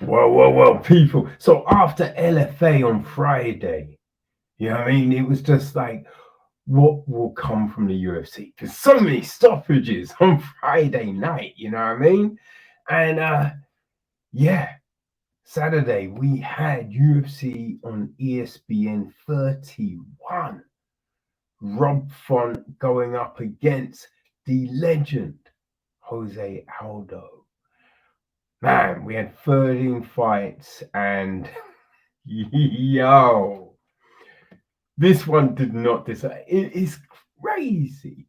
Well, people. So after LFA on Friday, you know what I mean? It was just like, what will come from the UFC? There's so many stoppages on Friday night, you know what I mean? And yeah, Saturday we had UFC on ESPN 31. Rob Font going up against the legend Jose Aldo. Man, we had 13 fights, and yo, this one did not decide. It is crazy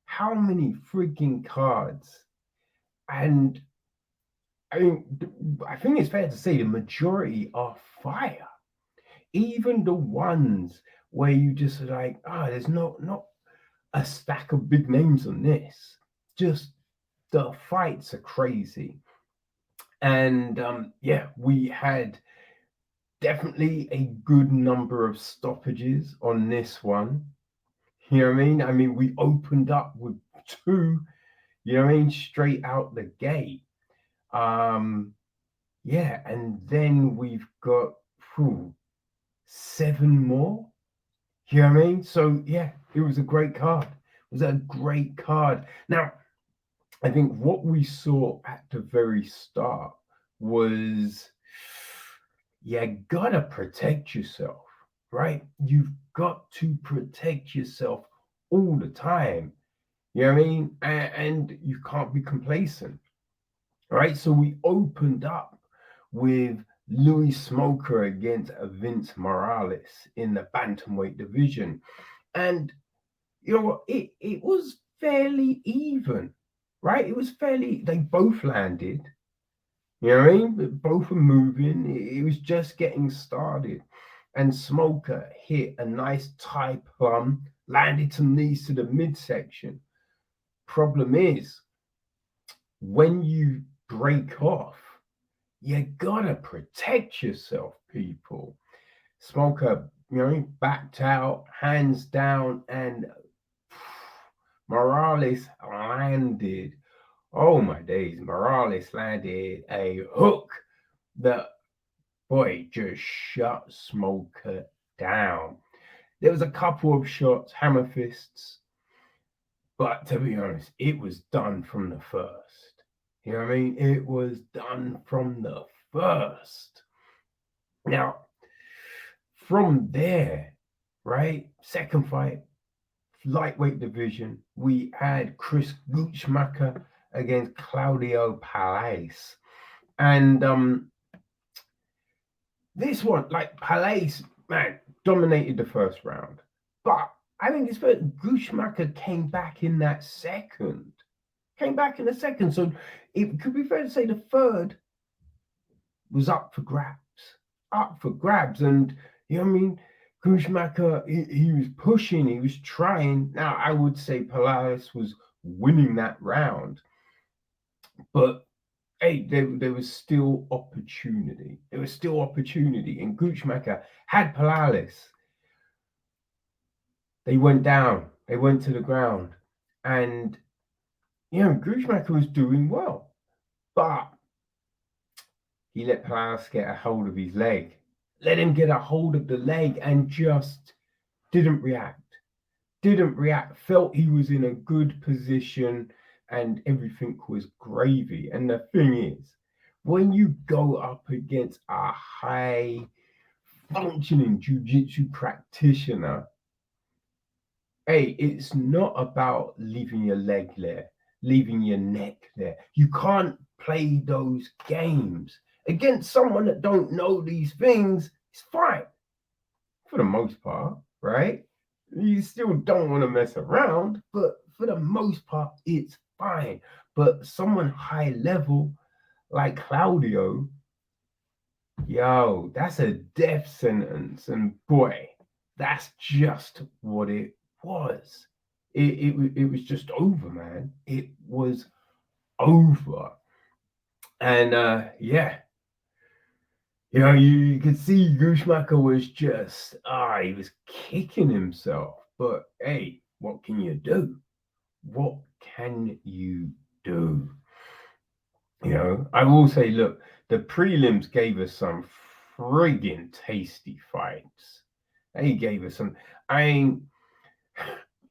how many freaking cards. And I mean, I think it's fair to say the majority are fire. Even the ones where you just like, there's not a stack of big names on this. Just the fights are crazy. And yeah, we had definitely a good number of stoppages on this one. You know what I mean? I mean, we opened up with two, you know what I mean, straight out the gate. Um, yeah, and then we've got seven more. You know what I mean? So yeah, it was a great card. It was a great card. Now, I think what we saw at the very start was you gotta protect yourself, right? You've got to protect yourself all the time. You know what I mean? And you can't be complacent, right? So we opened up with Louis Smoker against Vince Morales in the bantamweight division. And you know what? It was fairly even, right? It was fairly, they both landed. You know what I mean? Both were moving. It was just getting started. And Smoker hit a nice tie plum, landed some knees to the midsection. Problem is, when you break off, you gotta protect yourself, people. Smoker, you know, backed out, hands down, and Morales landed. Oh my days, Morales landed a hook that, boy, just shut Smoker down. There was a couple of shots, hammer fists, but to be honest, it was done from the first. You know what I mean? It was done from the first. Now, from there, right? Second fight, lightweight division, we had Chris Guchmacher against Claudio Puelles. And this one, like Puelles, man, dominated the first round. But I think it's fair, Guchmacher came back in that second. Came back in the second. So it could be fair to say the third was up for grabs. Up for grabs. And you know what I mean? Guchmacher, he was pushing, he was trying. Now I would say Puelles was winning that round. But hey, there was still opportunity. There was still opportunity. And Guchmacher had Puelles. They went down. They went to the ground. And, you know, Guchmacher was doing well. But he let Puelles get a hold of his leg. Let him get a hold of the leg and just didn't react. Didn't react. Felt he was in a good position and everything was gravy. And the thing is, when you go up against a high functioning jiu-jitsu practitioner, hey, it's not about leaving your leg there, leaving your neck there. You can't play those games against someone that don't know these things. It's fine for the most part, right? You still don't want to mess around, but for the most part, it's fine. But someone high level like Claudio, yo, that's a death sentence. And boy, that's just what it was. It was just over, man. It was over. And yeah, you know, you could see Gushmacher was just he was kicking himself. But hey, what can you do? What can you do? I will say, look, the prelims gave us some friggin' tasty fights. They gave us some. I mean,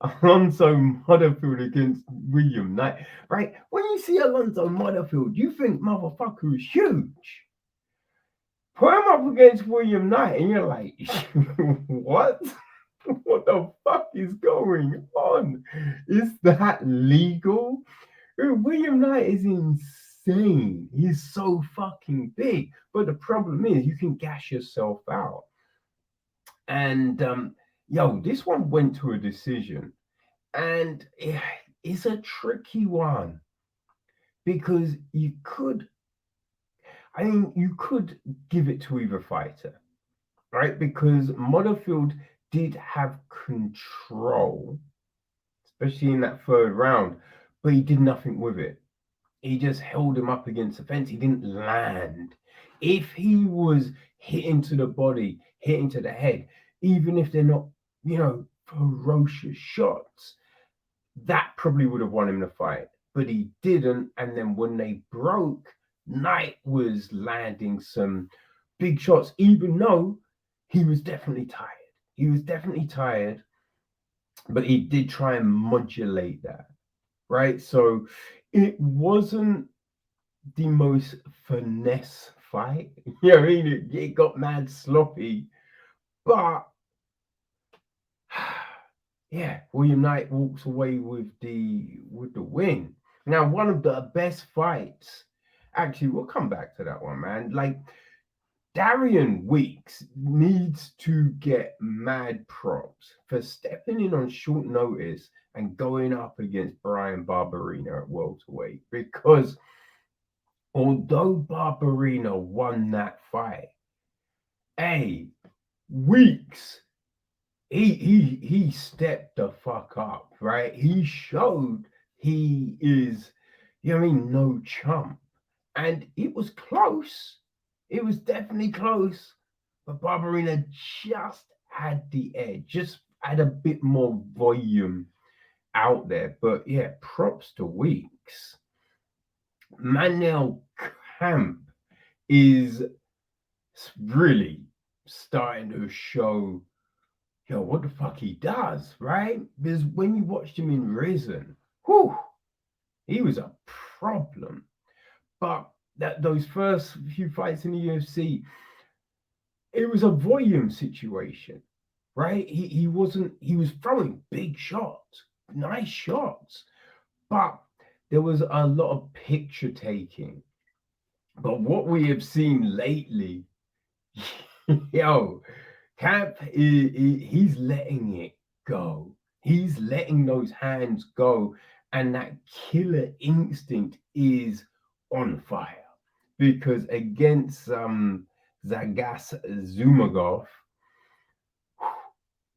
Alonso Motherfield against William Knight, right? When you see Alonso Motherfield, you think motherfucker is huge. Put him up against William Knight, and you're like, what? What the fuck is going on? Is that legal? William Knight is insane. He's so fucking big. But the problem is, you can gash yourself out. And this one went to a decision, and it's a tricky one because you could give it to either fighter, right? Because Motherfield did have control, especially in that third round, but he did nothing with it. He just held him up against the fence. He didn't land. If he was hitting to the body, hitting to the head, even if they're not, ferocious shots, that probably would have won him the fight. But he didn't. And then when they broke, Knight was landing some big shots, even though he was definitely tired. He was definitely tired, but he did try and modulate that, right? So it wasn't the most finesse fight. You know what I mean? It got mad sloppy, but yeah, William Knight walks away with the win. Now, one of the best fights. Actually, we'll come back to that one, man. Like Darian Weeks needs to get mad props for stepping in on short notice and going up against Brian Barberina at welterweight, because although Barberina won that fight, Weeks, he stepped the fuck up, right? He showed he is, no chump. And it was close. It was definitely close. But Barberina just had the edge, just had a bit more volume out there. But yeah, props to Weeks. Manel Camp is really starting to show, what the fuck he does, right? Because when you watched him in Risen, he was a problem. But those first few fights in the UFC, it was a volume situation, right? He was throwing big shots, nice shots, but there was a lot of picture taking. But what we have seen lately, Camp, he's letting it go. He's letting those hands go, and that killer instinct is on fire. Because against Zagas Zumagov,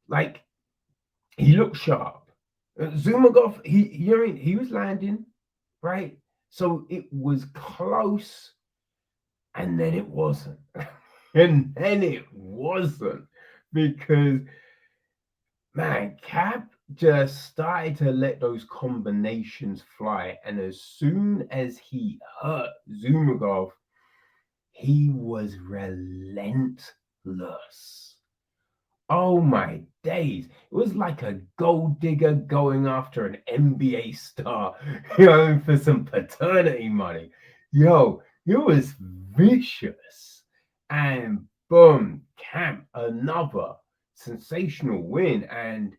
like, he looked sharp. Zumagov, he was landing, right? So it was close, and then it wasn't. And then it wasn't, because, man, Cap just started to let those combinations fly. And as soon as he hurt Zumagov, he was relentless. Oh my days. It was like a gold digger going after an NBA star, for some paternity money. It was vicious. And boom, Camp, another sensational win. And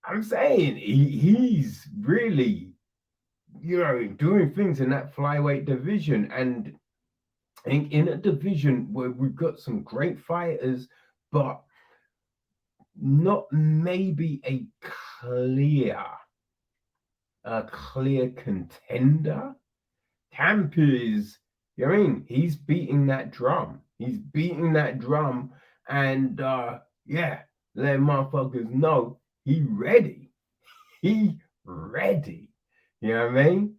I'm saying he's really, doing things in that flyweight division. And I think in a division where we've got some great fighters, but not maybe a clear contender. Camp is, he's beating that drum. He's beating that drum, and let motherfuckers know he ready. He ready. You know what I mean?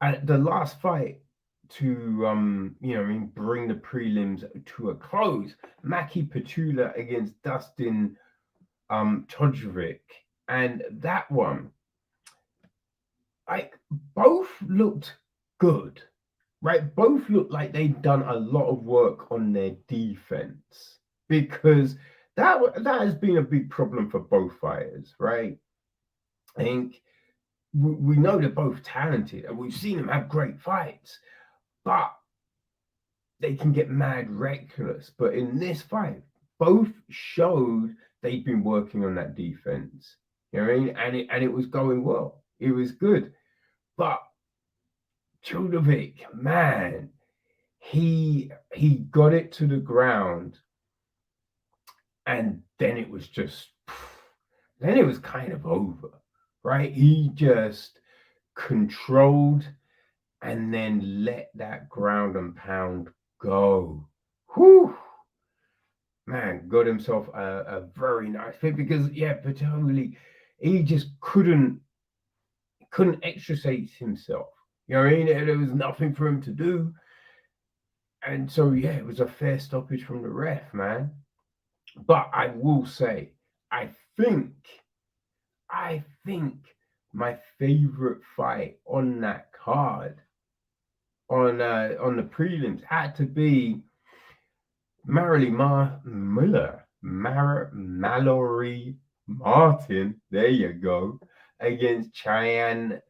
At the last fight to bring the prelims to a close, Maki Petula against Dustin Todorovic. And that one, like, both looked good, right? Both looked like they'd done a lot of work on their defense, because that has been a big problem for both fighters, right? I think we know they're both talented and we've seen them have great fights, but they can get mad reckless. But in this fight, both showed they'd been working on that defense. You know what I mean? And it was going well. It was good. But Chudovic, man, he got it to the ground, and then it was just then it was kind of over, right? He just controlled and then let that ground and pound go. Whew, man, got himself a very nice fit, because Patoli, he just couldn't extricate himself. You know what I mean? There was nothing for him to do. And so it was a fair stoppage from the ref, man. But I will say, I think my favorite fight on that card, on the prelims, had to be Mallory Martin. There you go, against Cheyenne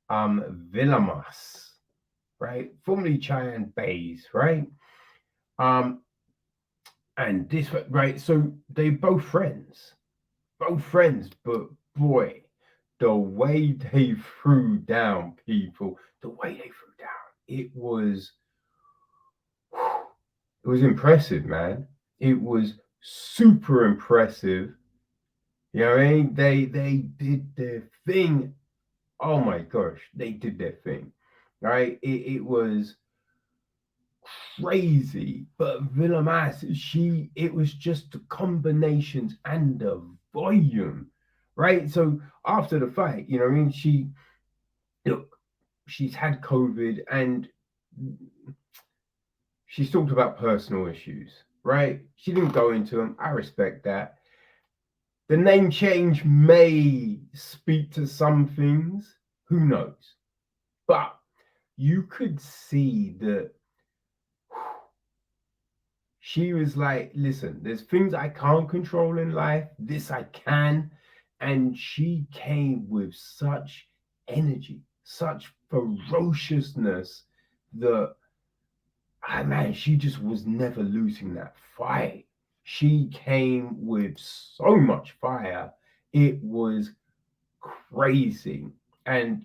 Villamas, right? Formerly Cheyenne Bays, right? And this, right? So they both friends, but boy, the way they threw down people, it was impressive, man. It was super impressive. You know what I mean? They did their thing. Oh my gosh, they did their thing, right? It was crazy. But Villamas, it was just the combinations and the volume, right? So after the fight, you know what I mean? She's had COVID, and she's talked about personal issues, right? She didn't go into them. I respect that. The name change may speak to some things. Who knows? But you could see that she was like, listen, there's things I can't control in life. This I can. And she came with such energy, such ferociousness, that, man, she just was never losing that fight. She came with so much fire. It was crazy. And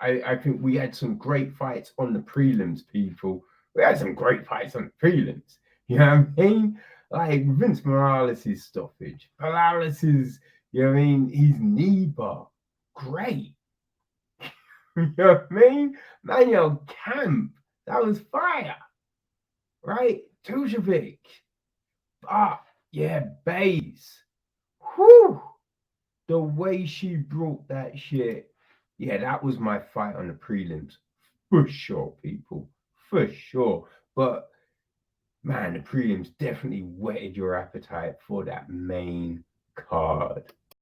I think we had some great fights on the prelims, people. We had some great fights on the prelims. You know what I mean? Like Vince Morales' stoppage, Morales', you know what I mean? His knee bar, great. You know what I mean? Manuel Camp, that was fire, right? Tujovic, Bays. Whew, the way she brought that shit, that was my fight on the prelims. For sure, people. For sure. But man, the prelims definitely whetted your appetite for that main card.